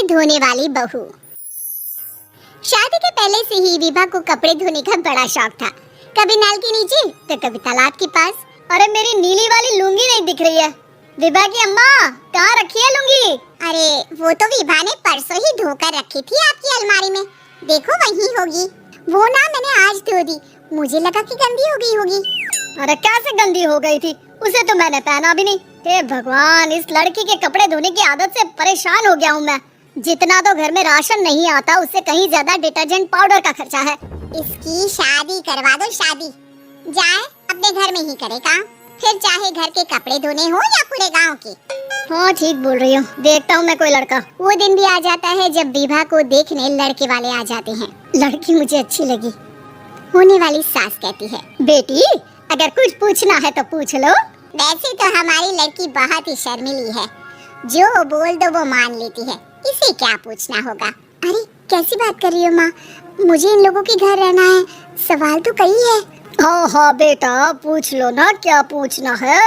कपड़े धोने वाली बहू। शादी के पहले से ही विभा को कपड़े धोने का बड़ा शौक था। कभी नल के नीचे तो कभी तालाब के पास। अरे मेरी नीली वाली लुंगी नहीं दिख रही है। विभा की अम्मा, कहाँ रखी है लुंगी? अरे वो तो विभा ने परसों ही धोकर रखी थी आपकी अलमारी में, देखो वहीं होगी। वो ना मैंने आज धो दी, मुझे लगा कि गंदी हो गई होगी। अरे कैसे गंदी हो गई थी? उसे तो मैंने पहना भी नहीं। हे भगवान, इस लड़की के कपड़े धोने की आदत से परेशान हो गया हूँ मैं। जितना तो घर में राशन नहीं आता उससे कहीं ज्यादा डिटर्जेंट पाउडर का खर्चा है। इसकी शादी करवा दो, शादी जाए अपने घर में ही करे काम, फिर चाहे घर के कपड़े धोने हो या पूरे गांव के। हाँ ठीक बोल रही हूँ, देखता हूँ मैं कोई लड़का। वो दिन भी आ जाता है जब विभा को देखने लड़के वाले आ जाते हैं। लड़की मुझे अच्छी लगी। होने वाली सास कहती है, बेटी अगर कुछ पूछना है तो पूछ लो। वैसे तो हमारी लड़की बहुत ही शर्मीली है, जो बोल दो वो मान लेती है, इसे क्या पूछना होगा। अरे कैसी बात कर रही हो माँ, मुझे इन लोगों के घर रहना है, सवाल तो कई है। हाँ हाँ बेटा पूछ लो ना, क्या पूछना है।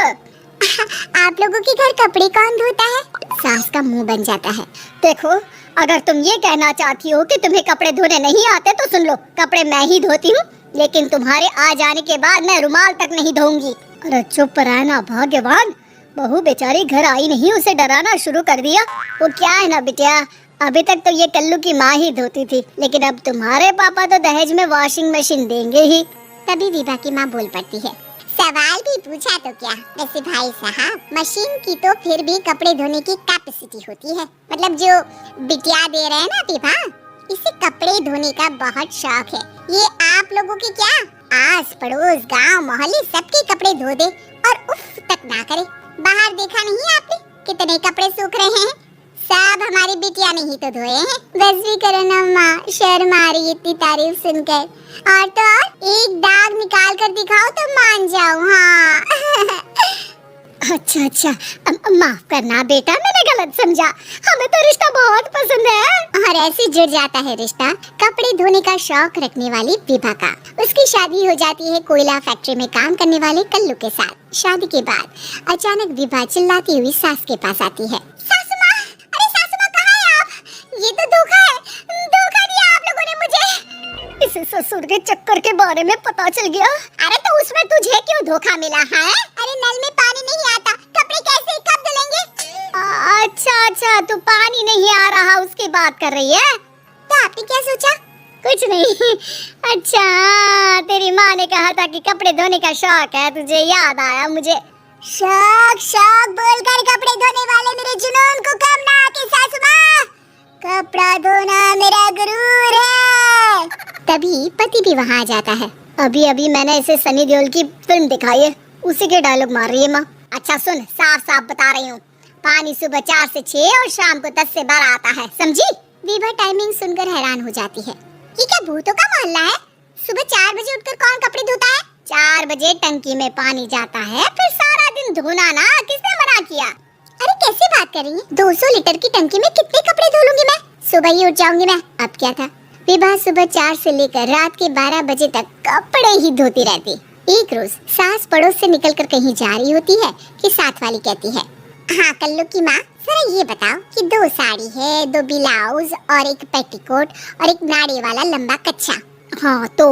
आप लोगों के घर कपड़े कौन धोता है? सास का मुंह बन जाता है। देखो अगर तुम ये कहना चाहती हो कि तुम्हें कपड़े धोने नहीं आते तो सुन लो, कपड़े मैं ही धोती हूँ, लेकिन तुम्हारे आ जाने के बाद मैं रुमाल तक नहीं धोऊंगी। अरे चुप रहना भाग्यवान, बहू बेचारी घर आई नहीं, उसे डराना शुरू कर दिया। वो क्या है ना बिटिया, अभी तक तो ये कल्लू की माँ ही धोती थी, लेकिन अब तुम्हारे पापा तो दहेज में वॉशिंग मशीन देंगे ही। तभी विभा की माँ बोल पड़ती है, सवाल भी पूछा तो क्या, वैसे भाई साहब मशीन की तो फिर भी कपड़े धोने की कैपेसिटी होती है। मतलब जो बिटिया दे रहे हैं ना विभा, इसे कपड़े धोने का बहुत शौक है। ये आप लोगों की क्या आस पड़ोस गांव मोहल्ले सबके कपड़े धो दे और उफ तक ना करे। बाहर देखा नहीं आपने कितने कपड़े सूख रहे हैं? सब हमारी बिटिया ने ही तो धोए हैं। बस भी करो ना माँ, शर्म आ रही इतनी तारीफ सुनकर। और तो और एक दाग निकाल कर दिखाओ तो मान जाओ। हाँ अच्छा अच्छा, माफ करना बेटा, मैंने गलत समझा, हमें तो रिश्ता बहुत पसंद है। और ऐसे जुड़ जाता है रिश्ता कपड़े धोने का शौक रखने वाली विभा का। उसकी शादी हो जाती है कोयला फैक्ट्री में काम करने वाले कल्लू के साथ। शादी के बाद अचानक विभा चिल्लाती हुई सास के पास आती है, सासू माँ, अरे सासू माँ कहाँ है आप? ये तो धोखा है, धोखा दिया आप लोगों ने मुझे। इसे ससुर के चक्कर के बारे में पता चल गया। अरे तो उसमें तुझे क्यों धोखा मिला है? अरे नल में पानी नहीं आता, कपड़े कैसे कब धुलेंगे? अच्छा अच्छा, तू पानी नहीं आ रहा उसकी बात कर रही है? तो आपने क्या सोचा? कुछ नहीं। अच्छा तेरी माँ ने कहा था कि कपड़े धोने का शौक है, तुझे याद आया मुझे। शौक शौक बोलकर कपड़े धोने वाले मेरे जुनून को कम ना आके सासू माँ, कपड़ा धोना मेरा गुरूर है। तभी पति भी वहाँ आ जाता है। अभी अभी मैंने इसे सनी देओल की फिल्म दिखाई है, उसी के डायलॉग मार रही है माँ। अच्छा सुन, साफ साफ बता रही हूँ, पानी सुबह 4 से 6 और शाम को 10 से 12 आता है, समझी? विभा टाइमिंग सुनकर हैरान हो जाती है। ये क्या भूतों का मोहल्ला है? सुबह 4 बजे उठकर कौन कपड़े धोता है? 4 बजे टंकी में पानी जाता है, फिर सारा दिन धोना ना, किसने मना किया? अरे कैसी बात कर रही है? 200 लीटर की टंकी में कितने कपड़े धो लूंगी मैं? सुबह ही उठ जाऊंगी मैं। अब क्या था, विभा सुबह 4 से लेकर रात के 12 बजे तक कपड़े ही धोती रहती। एक रोज सास पड़ोस से निकलकर कहीं जा रही होती है कि साथ वाली कहती है, हाँ कल्लू की माँ, जरा ये बताओ कि 2 साड़ी है, 2 ब्लाउज और एक पेटीकोट और एक नाड़े वाला लंबा कच्छा। हाँ तो?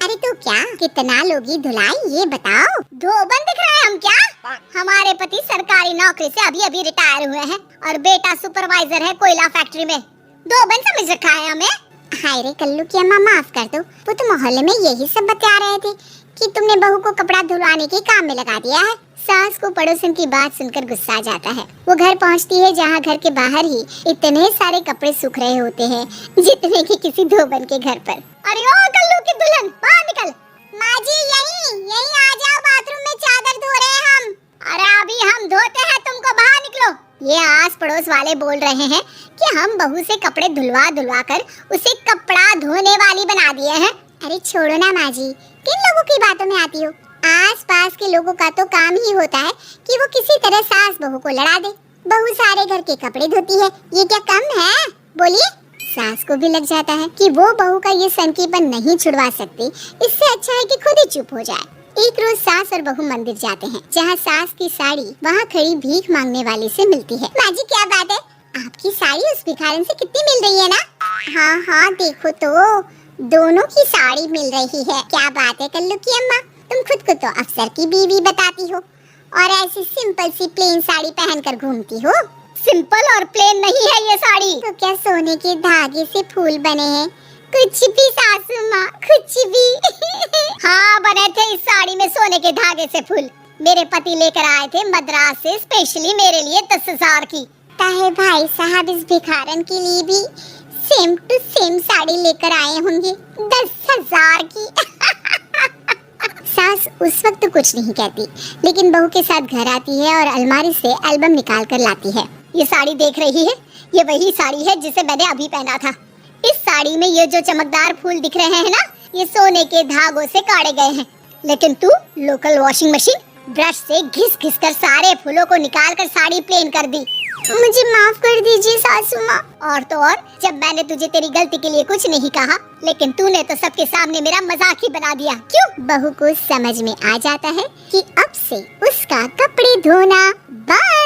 अरे तो क्या, कितना लोगी धुलाई ये बताओ। धोबन दिख रहे हैं हम क्या? हमारे पति सरकारी नौकरी से अभी अभी रिटायर हुए हैं और बेटा सुपरवाइजर है कोयला फैक्ट्री में। धोबन समझ रखा है हमें? हाय रे कल्लू की अम्मा, माफ कर दो, वो तो मोहल्ले में यही सब बता रहे थे कि तुमने बहू को कपड़ा धुलवाने के काम में लगा दिया है। सास को पड़ोसन की बात सुनकर गुस्सा आ जाता है। वो घर पहुंचती है जहां घर के बाहर ही इतने सारे कपड़े सूख रहे होते हैं जितने कि किसी धोबन के घर पर। अरे ओ कल्लू की दुल्हन, बाहर निकल। माँ जी यहीं आ जाओ, बाथरूम में चादर धो रहे हैं हम। अरे अभी हम धोते हैं, तुमको बाहर निकलो। ये आस पड़ोस वाले बोल रहे हैं कि हम बहू से कपड़े धुलवा कर उसे कपड़ा धोने वाली बना दिए हैं। अरे छोड़ो ना माँ जी, किन लोगों की बातों में आती हो? आस पास के लोगों का तो काम ही होता है कि वो किसी तरह सास बहू को लड़ा दे। बहू सारे घर के कपड़े धोती है, ये क्या कम है? बोलिए। सास को भी लग जाता है कि वो बहू का ये सनकीपन नहीं छुड़वा सकती, इससे अच्छा है कि खुद ही चुप हो जाए। एक रोज सास और बहू मंदिर जाते हैं, जहाँ सास की साड़ी वहाँ खड़ी भीख मांगने वाली से मिलती है। माँ जी क्या बात है, आपकी साड़ी उस भिखारन से कितनी मिल रही है ना? हाँ हाँ देखो तो, दोनों की साड़ी मिल रही है। क्या बात है कल्लू की अम्मा, तुम खुद को तो अफसर की बीवी बताती हो और ऐसी सिंपल सी प्लेन साड़ी पहनकर घूमती हो। सिंपल और प्लेन नहीं है ये साड़ी। तो क्या सोने के धागे से फूल बने हैं? कुछ भी सासू माँ, कुछ भी। हाँ बने थे इस साड़ी में सोने के धागे से फूल। मेरे पति लेकर आए थे मद्रास से स्पेशली मेरे लिए 10,000 की। ताहे भाई साहब इस भिखारन के लिए भी सेम टू सेम साड़ी लेकर आए होंगे 10,000 की। सास उस वक्त तो कुछ नहीं कहती, लेकिन बहू के साथ घर आती है और अलमारी से एल्बम निकाल कर लाती है। ये साड़ी देख रही है, ये वही साड़ी है जिसे मैंने अभी पहना था। इस साड़ी में ये जो चमकदार फूल दिख रहे हैं ना, ये सोने के धागों से काटे गए हैं। लेकिन तू लोकल वॉशिंग मशीन ब्रश से घिस घिस कर सारे फूलों को निकाल कर साड़ी प्लेन कर दी। मुझे माफ कर दीजिए सासू माँ। और तो और, जब मैंने तुझे तेरी गलती के लिए कुछ नहीं कहा, लेकिन तूने तो सबके सामने मेरा मजाक ही बना दिया। क्यों? बहू को समझ में आ जाता है कि अब से उसका कपड़े धोना बंद।